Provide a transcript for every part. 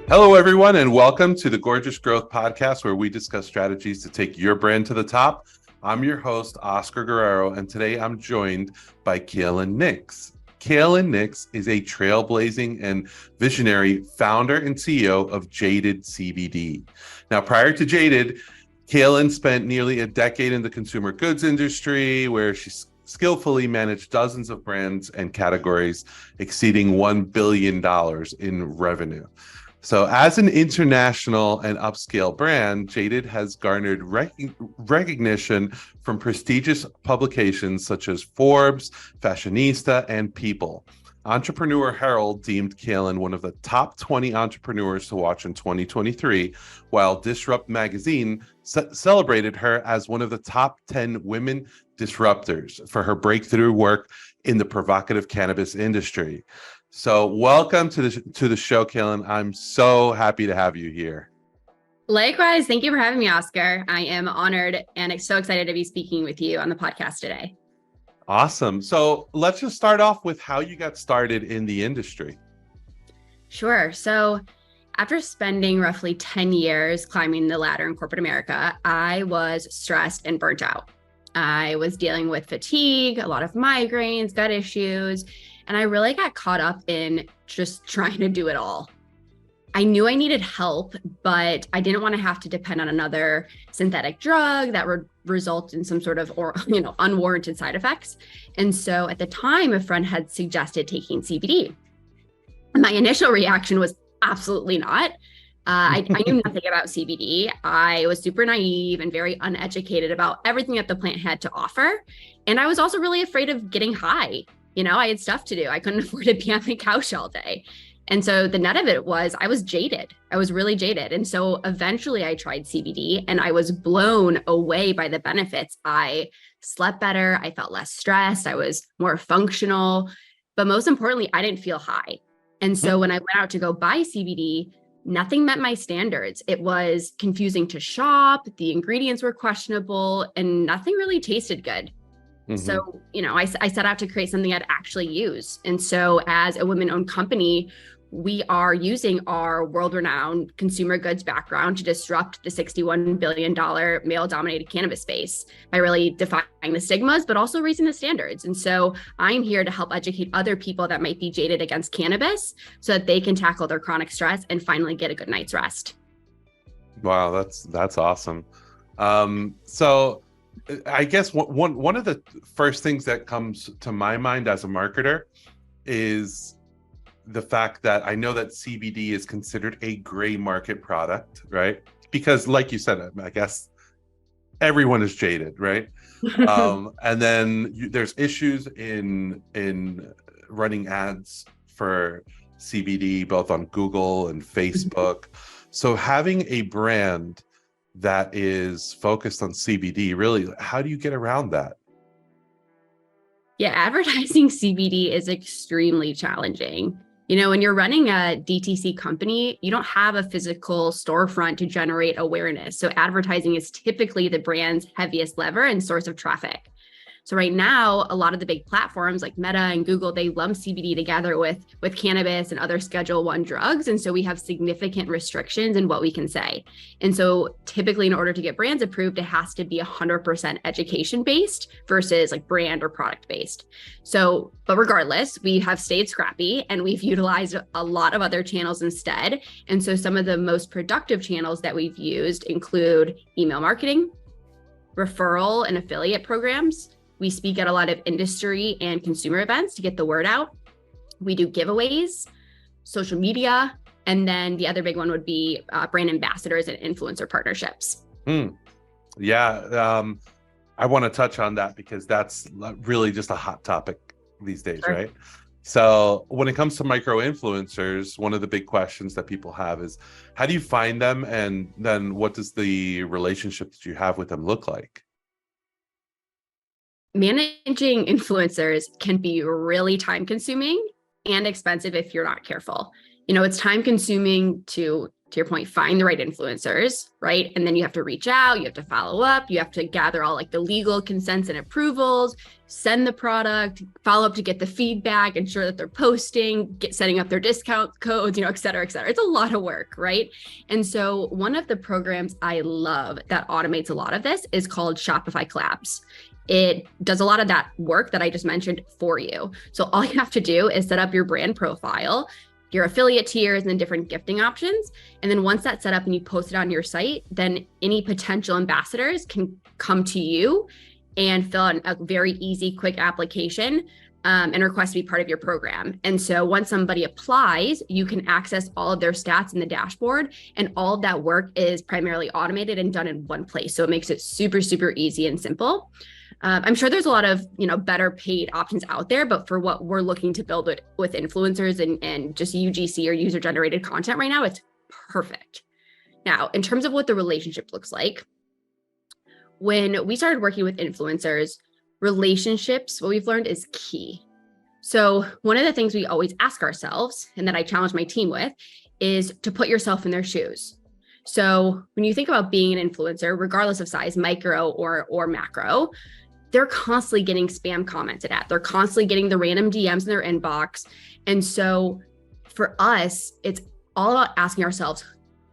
Hello, everyone, and welcome to the Gorgeous Growth Podcast, where we discuss strategies to take your brand to the top. I'm your host, Oscar Guerrero, and today I'm joined by Kaelyn Nicks. Kaelyn Nicks is a trailblazing and visionary founder and CEO of JADED CBD. Now, prior to JADED, Kaelyn spent nearly a decade in the consumer goods industry, where she skillfully managed dozens of brands and categories exceeding $1 billion in revenue. So as an international and upscale brand, JADED has garnered recognition from prestigious publications such as Forbes, Fashionista, and People. Entrepreneur Herald deemed Kaelyn one of the top 20 entrepreneurs to watch in 2023, while Disrupt magazine celebrated her as one of the top 10 women disruptors for her breakthrough work in the provocative cannabis industry. So welcome to the show, Kaelyn. I'm so happy to have you here. Likewise. Thank you for having me, Oscar. I am honored and so excited to be speaking with you on the podcast today. Awesome. So let's just start off with how you got started in the industry. Sure. So after spending roughly 10 years climbing the ladder in corporate America, I was stressed and burnt out. I was dealing with fatigue, a lot of migraines, gut issues, and I really got caught up in just trying to do it all. I knew I needed help, but I didn't want to have to depend on another synthetic drug that would result in some sort of unwarranted side effects. And so at the time, a friend had suggested taking CBD. My initial reaction was absolutely not. I knew nothing about CBD. I was super naive and very uneducated about everything that the plant had to offer. And I was also really afraid of getting high. I had stuff to do. I couldn't afford to be on the couch all day. And so the net of it was I was jaded. I was really jaded. And so eventually I tried CBD and I was blown away by the benefits. I slept better. I felt less stressed. I was more functional. But most importantly, I didn't feel high. And so when I went out to go buy CBD, nothing met my standards. It was confusing to shop. The ingredients were questionable and nothing really tasted good. Mm-hmm. So, I set out to create something I'd actually use. And so as a women-owned company, we are using our world-renowned consumer goods background to disrupt the $61 billion male-dominated cannabis space by really defying the stigmas, but also raising the standards. And so I'm here to help educate other people that might be jaded against cannabis so that they can tackle their chronic stress and finally get a good night's rest. Wow, that's awesome. So I guess one of the first things that comes to my mind as a marketer is the fact that I know that CBD is considered a gray market product, right? Because like you said, I guess everyone is jaded, right? And then there's issues in running ads for CBD, both on Google and Facebook. So having a brand that is focused on CBD, really, how do you get around that? Yeah, advertising CBD is extremely challenging. When you're running a DTC company, you don't have a physical storefront to generate awareness. So advertising is typically the brand's heaviest lever and source of traffic. So right now, a lot of the big platforms like Meta and Google, they lump CBD together with cannabis and other Schedule I drugs. And so we have significant restrictions in what we can say. And so typically in order to get brands approved, it has to be 100% education-based versus like brand or product-based. So, but regardless, we have stayed scrappy and we've utilized a lot of other channels instead. And so some of the most productive channels that we've used include email marketing, referral and affiliate programs. We speak at a lot of industry and consumer events to get the word out. We do giveaways, social media, and then the other big one would be brand ambassadors and influencer partnerships. Yeah, I want to touch on that because that's really just a hot topic these days, sure. Right? So when it comes to micro influencers, one of the big questions that people have is, how do you find them? And then what does the relationship that you have with them look like? Managing influencers can be really time consuming and expensive if you're not careful. It's time consuming to to your point, find the right influencers, right? And then you have to reach out, you have to follow up, you have to gather all like the legal consents and approvals, send the product, follow up to get the feedback, ensure that they're posting, setting up their discount codes, et cetera, et cetera. It's a lot of work, right? And so one of the programs I love that automates a lot of this is called Shopify Collabs. It does a lot of that work that I just mentioned for you. So all you have to do is set up your brand profile, your affiliate tiers, and then different gifting options. And then once that's set up and you post it on your site, then any potential ambassadors can come to you and fill out a very easy, quick application and request to be part of your program. And so once somebody applies, you can access all of their stats in the dashboard, and all of that work is primarily automated and done in one place. So it makes it super, super easy and simple. I'm sure there's a lot of, better paid options out there, but for what we're looking to build with influencers and just UGC or user generated content right now, it's perfect. Now, in terms of what the relationship looks like, when we started working with influencers, relationships, what we've learned is key. So one of the things we always ask ourselves, and that I challenge my team with, is to put yourself in their shoes. So when you think about being an influencer, regardless of size, micro or macro, they're constantly getting spam commented at. They're constantly getting the random DMs in their inbox. And so for us, it's all about asking ourselves,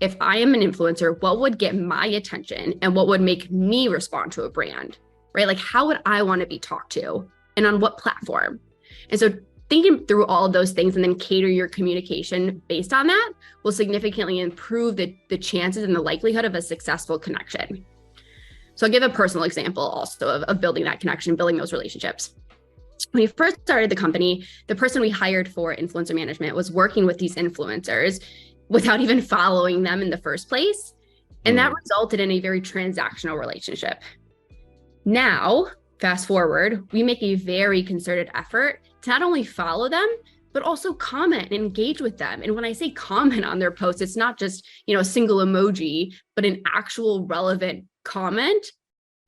if I am an influencer, what would get my attention and what would make me respond to a brand, right? Like, how would I want to be talked to and on what platform? And so thinking through all of those things and then cater your communication based on that will significantly improve the chances and the likelihood of a successful connection. So I'll give a personal example also of building that connection, building those relationships. When we first started the company, the person we hired for influencer management was working with these influencers without even following them in the first place. And that resulted in a very transactional relationship. Now, fast forward, we make a very concerted effort to not only follow them, but also comment and engage with them. And when I say comment on their posts, it's not just, a single emoji, but an actual relevant comment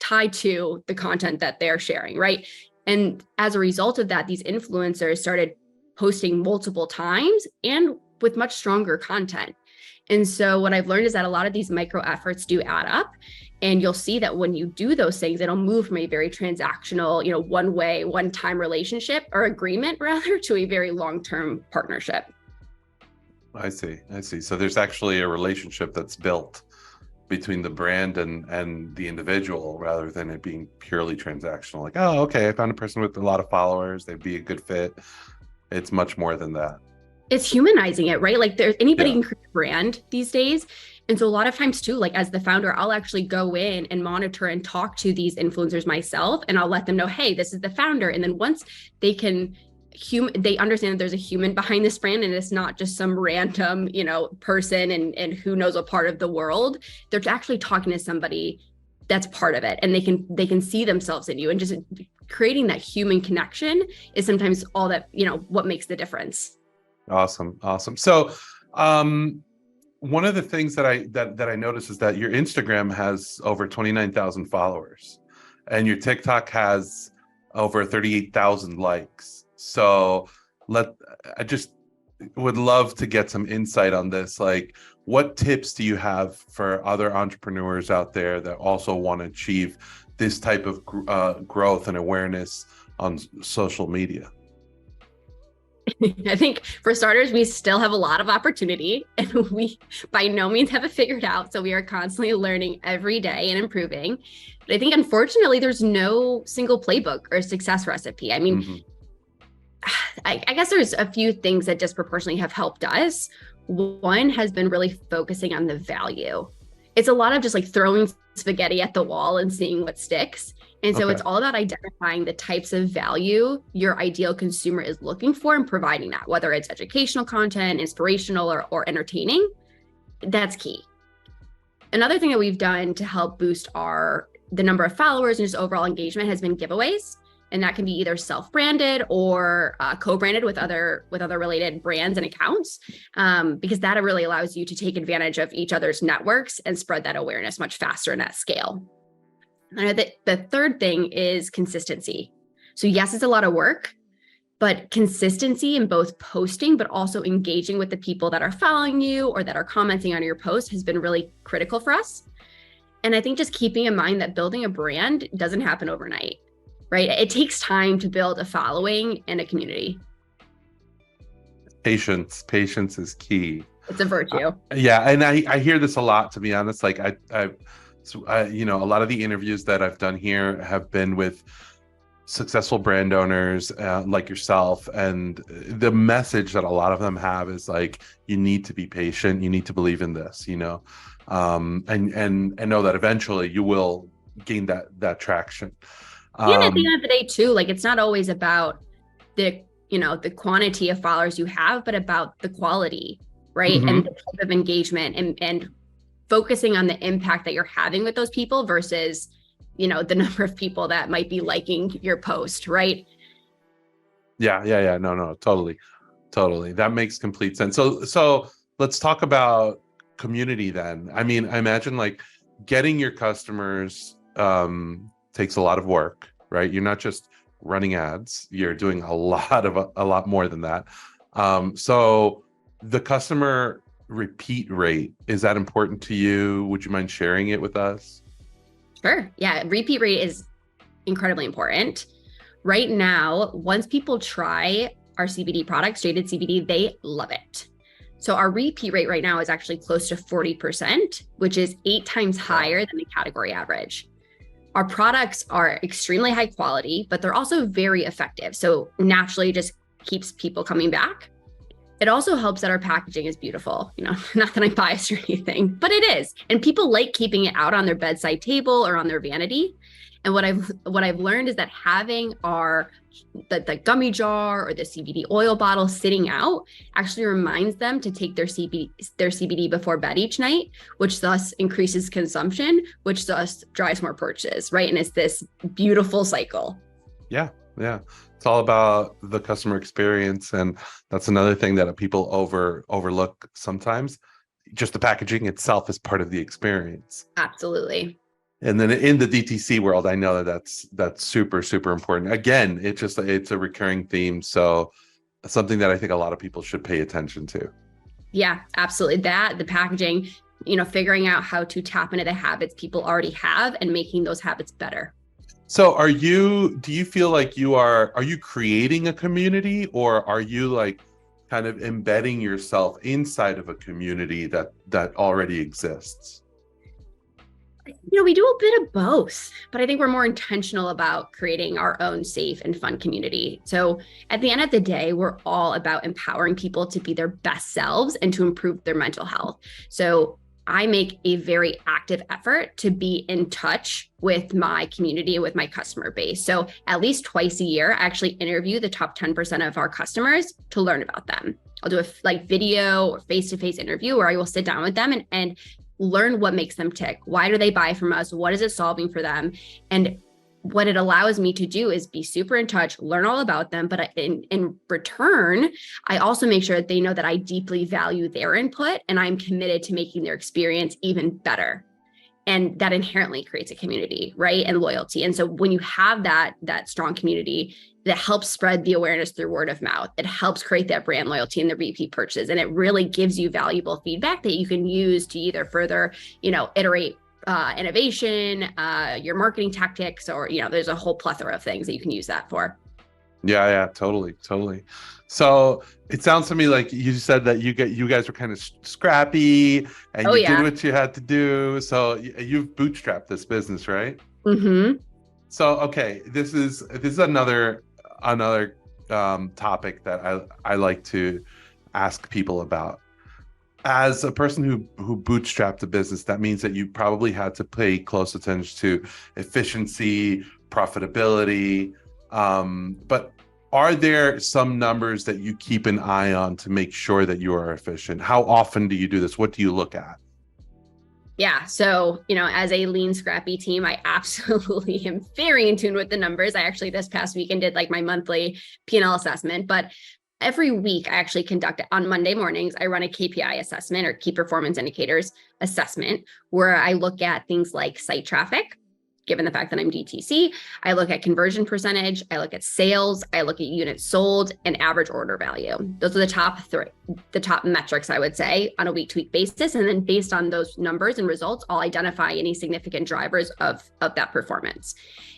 tied to the content that they're sharing, right? And as a result of that, these influencers started posting multiple times and with much stronger content. And so what I've learned is that a lot of these micro efforts do add up. And you'll see that when you do those things, it'll move from a very transactional, one-way, one-time relationship or agreement rather to a very long-term partnership. I see. So there's actually a relationship that's built between the brand and the individual rather than it being purely transactional. Like, oh, okay, I found a person with a lot of followers, they'd be a good fit. It's much more than that. It's humanizing it, right? Like anybody can create a brand these days. And so a lot of times too, like as the founder, I'll actually go in and monitor and talk to these influencers myself, and I'll let them know, hey, this is the founder. And then once they understand that there's a human behind this brand and it's not just some random, person and who knows what part of the world, they're actually talking to somebody that's part of it. And they can see themselves in you, and just creating that human connection is sometimes all that, what makes the difference. Awesome. So, one of the things that I noticed is that your Instagram has over 29,000 followers and your TikTok has over 38,000 likes. So I just would love to get some insight on this. Like, what tips do you have for other entrepreneurs out there that also want to achieve this type of growth and awareness on social media? I think for starters, we still have a lot of opportunity, and we by no means have it figured out. So we are constantly learning every day and improving. But I think, unfortunately, there's no single playbook or success recipe. I mean, I guess there's a few things that disproportionately have helped us. One has been really focusing on the value. It's a lot of just like throwing spaghetti at the wall and seeing what sticks. And so it's all about identifying the types of value your ideal consumer is looking for and providing that, whether it's educational content, inspirational, or entertaining. That's key. Another thing that we've done to help boost the number of followers and just overall engagement has been giveaways. And that can be either self-branded or co-branded with other related brands and accounts, because that really allows you to take advantage of each other's networks and spread that awareness much faster and at scale. And the third thing is consistency. So yes, it's a lot of work, But consistency in both posting, but also engaging with the people that are following you or that are commenting on your post has been really critical for us. And I think just keeping in mind that building a brand doesn't happen overnight, right? It takes time to build a following and a community. Patience is key. It's a virtue. Yeah, and I hear this a lot, to be honest. Like I you know, a lot of the interviews that I've done here have been with successful brand owners like yourself, and the message that a lot of them have is like, you need to be patient, you need to believe in this, you know, and know that eventually you will gain that traction. And at the end of the day too, like it's not always about the quantity of followers you have, but about the quality, right? Mm-hmm. And the type of engagement and focusing on the impact that you're having with those people versus, the number of people that might be liking your post, right? Yeah. No, totally. That makes complete sense. So let's talk about community then. I mean, I imagine like getting your customers takes a lot of work, right? You're not just running ads, you're doing a lot more than that. So the customer repeat rate, is that important to you? Would you mind sharing it with us? Sure. Yeah. Repeat rate is incredibly important. Right now, once people try our CBD products, JADED CBD, they love it. So our repeat rate right now is actually close to 40%, which is 8 times higher than the category average. Our products are extremely high quality, but they're also very effective. So naturally just keeps people coming back. It also helps that our packaging is beautiful, not that I'm biased or anything, but it is. And people like keeping it out on their bedside table or on their vanity. And what I've learned is that having the gummy jar or the CBD oil bottle sitting out actually reminds them to take their CBD before bed each night, which thus increases consumption, which thus drives more purchases, right? And it's this beautiful cycle. Yeah. It's all about the customer experience, and that's another thing that people overlook sometimes. Just the packaging itself is part of the experience. Absolutely. And then in the DTC world, I know that's super, super important. Again, it's a recurring theme. So something that I think a lot of people should pay attention to. Yeah, absolutely. The packaging, figuring out how to tap into the habits people already have and making those habits better. So do you feel like are you creating a community, or are you like kind of embedding yourself inside of a community that already exists? We do a bit of both, but I think we're more intentional about creating our own safe and fun community. So at the end of the day, we're all about empowering people to be their best selves and to improve their mental health. So I make a very active effort to be in touch with my community and with my customer base. So at least twice a year, I actually interview the top 10% of our customers to learn about them. I'll do a video or face-to-face interview where I will sit down with them and learn what makes them tick. Why do they buy from us? What is it solving for them? And what it allows me to do is be super in touch, learn all about them. But in return, I also make sure that they know that I deeply value their input and I'm committed to making their experience even better. And that inherently creates a community, right? And loyalty. And so when you have that strong community, that helps spread the awareness through word of mouth. It helps create that brand loyalty and the repeat purchases. And it really gives you valuable feedback that you can use to either further, iterate innovation, your marketing tactics, or, there's a whole plethora of things that you can use that for. Yeah, totally. So it sounds to me like you said that you guys were kind of scrappy and you did what you had to do. So you've bootstrapped this business, right? Mm-hmm. So, okay, this is another topic that I like to ask people about. As a person who bootstrapped a business, that means that you probably had to pay close attention to efficiency, profitability. But are there some numbers that you keep an eye on to make sure that you are efficient? How often do you do this? What do you look at? Yeah. So, as a lean, scrappy team, I absolutely am very in tune with the numbers. I actually this past weekend did like my monthly P&L assessment, but every week I actually conduct it on Monday mornings. I run a KPI assessment or key performance indicators assessment where I look at things like site traffic, given the fact that I'm DTC. I look at conversion percentage, I look at sales, I look at units sold, and average order value. Those are the top metrics, I would say, on a week-to-week basis. And then based on those numbers and results, I'll identify any significant drivers of that performance.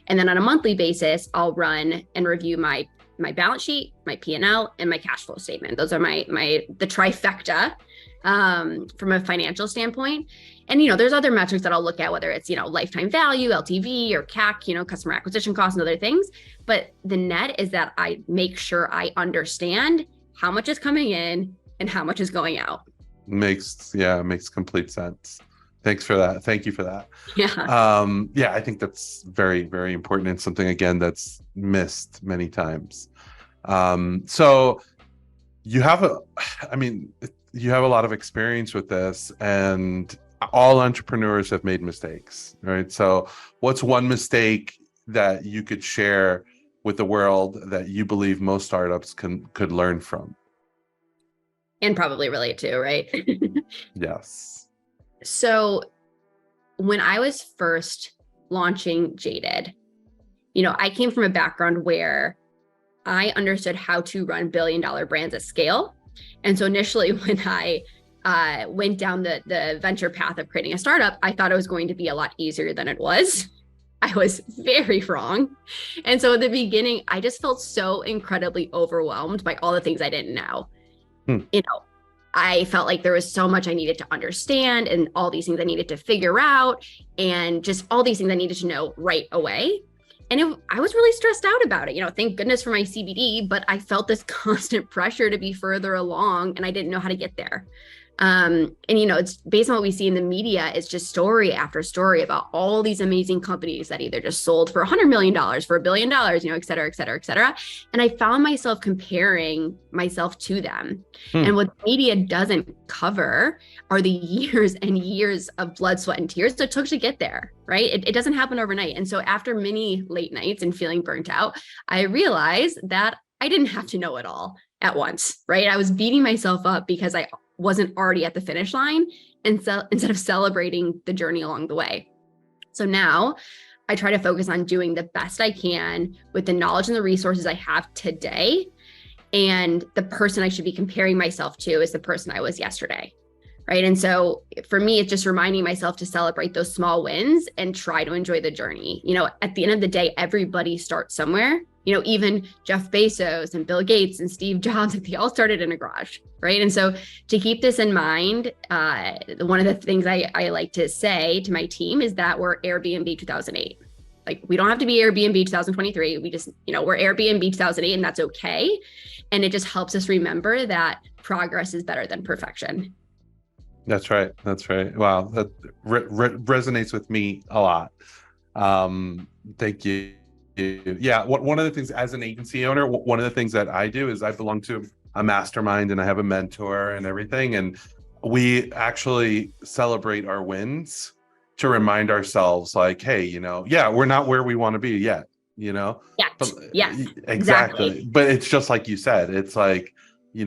And then on a monthly basis, I'll run and review my balance sheet, my P&L, and my cash flow statement. Those are the trifecta from a financial standpoint. And, there's other metrics that I'll look at, whether it's, lifetime value, LTV, or CAC, customer acquisition costs and other things. But the net is that I make sure I understand how much is coming in and how much is going out. Makes complete sense. Thanks for that. Thank you for that. Yeah. I think that's very, very important, and something, again, that's missed many times. So you have a lot of experience with this, and all entrepreneurs have made mistakes, right? So what's one mistake that you could share with the world that you believe most startups could learn from? And probably relate to, right? Yes. So when I was first launching JADED, I came from a background where I understood how to run billion-dollar brands at scale. And so initially when I went down the venture path of creating a startup, I thought it was going to be a lot easier than it was. I was very wrong. And so at the beginning, I just felt so incredibly overwhelmed by all the things I didn't know. I felt like there was so much I needed to understand, and all these things I needed to figure out, and just all these things I needed to know right away. And I was really stressed out about it. Thank goodness for my CBD, but I felt this constant pressure to be further along, and I didn't know how to get there. It's based on what we see in the media. It's just story after story about all these amazing companies that either just sold for $100 million, for $1 billion, et cetera, et cetera, et cetera. And I found myself comparing myself to them. And what the media doesn't cover are the years and years of blood, sweat, and tears that it took to get there, right? It doesn't happen overnight. And so after many late nights and feeling burnt out, I realized that I didn't have to know it all at once, right? I was beating myself up because I wasn't already at the finish line, and so instead of celebrating the journey along the way. So now I try to focus on doing the best I can with the knowledge and the resources I have today. And the person I should be comparing myself to is the person I was yesterday, right? And so for me, it's just reminding myself to celebrate those small wins and try to enjoy the journey. At the end of the day, everybody starts somewhere. Even Jeff Bezos and Bill Gates and Steve Jobs, they all started in a garage, right? And so to keep this in mind, one of the things I like to say to my team is that we're Airbnb 2008. Like, we don't have to be Airbnb 2023. We just, we're Airbnb 2008, and that's okay. And it just helps us remember that progress is better than perfection. That's right. Wow, that resonates with me a lot. Thank you. Yeah, one of the things, as an agency owner, one of the things that I do is I belong to a mastermind, and I have a mentor and everything, and we actually celebrate our wins to remind ourselves, like, hey, we're not where we want to be yet, Yes, exactly. But it's just like you said, it's like, we're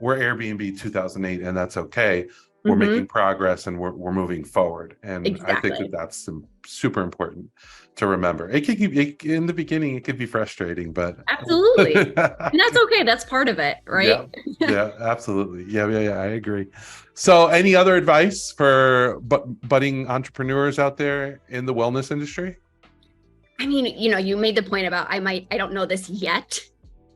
Airbnb 2008, and that's okay. We're making progress, and we're moving forward. And exactly. I think that's super important to remember. In the beginning, it could be frustrating, but absolutely. And that's okay. That's part of it, right? Yeah, absolutely. Yeah, I agree. So any other advice for budding entrepreneurs out there in the wellness industry? I mean, you made the point about I don't know this yet.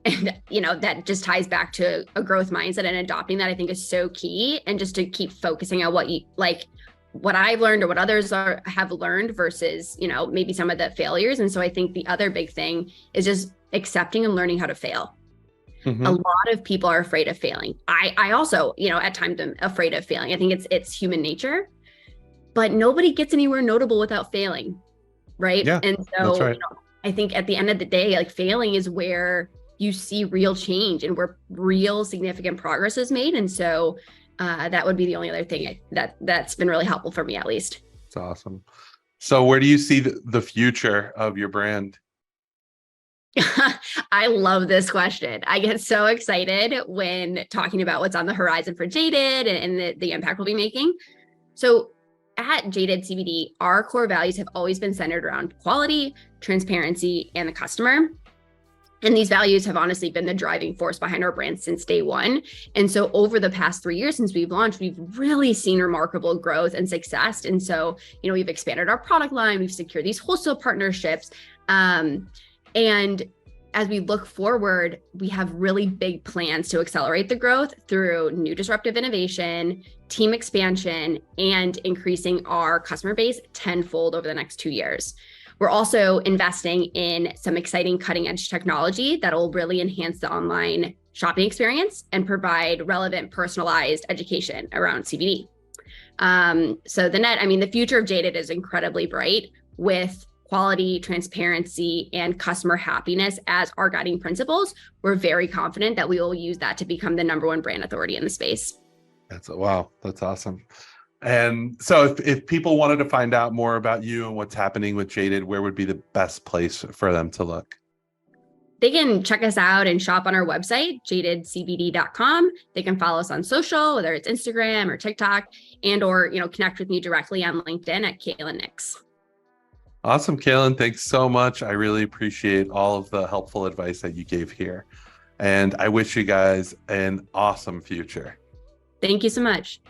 And, that just ties back to a growth mindset, and adopting that, I think, is so key. And just to keep focusing on what I've learned or what others have learned versus, maybe some of the failures. And so I think the other big thing is just accepting and learning how to fail. A lot of people are afraid of failing. I also, at times am afraid of failing. I think it's human nature, but nobody gets anywhere notable without failing. Right. Yeah, and so that's right. I think at the end of the day, failing is where you see real change and where real significant progress is made. And so that would be the only other thing that's been really helpful for me, at least. It's awesome. So where do you see the future of your brand? I love this question. I get so excited when talking about what's on the horizon for JADED and the impact we'll be making. So at JADED CBD, our core values have always been centered around quality, transparency, and the customer. And these values have honestly been the driving force behind our brand since day one. And so over the past 3 years since we've launched, we've really seen remarkable growth and success. And so, we've expanded our product line, we've secured these wholesale partnerships. And as we look forward, we have really big plans to accelerate the growth through new disruptive innovation, team expansion, and increasing our customer base tenfold over the next 2 years. We're also investing in some exciting cutting edge technology that'll really enhance the online shopping experience and provide relevant personalized education around CBD. So the future of JADED is incredibly bright with quality, transparency, and customer happiness as our guiding principles. We're very confident that we will use that to become the #1 brand authority in the space. That's awesome. And so if people wanted to find out more about you and what's happening with JADED, where would be the best place for them to look? They can check us out and shop on our website, jadedcbd.com. They can follow us on social, whether it's Instagram or TikTok, or connect with me directly on LinkedIn at Kaelyn Nicks. Awesome, Kaelyn. Thanks so much. I really appreciate all of the helpful advice that you gave here. And I wish you guys an awesome future. Thank you so much.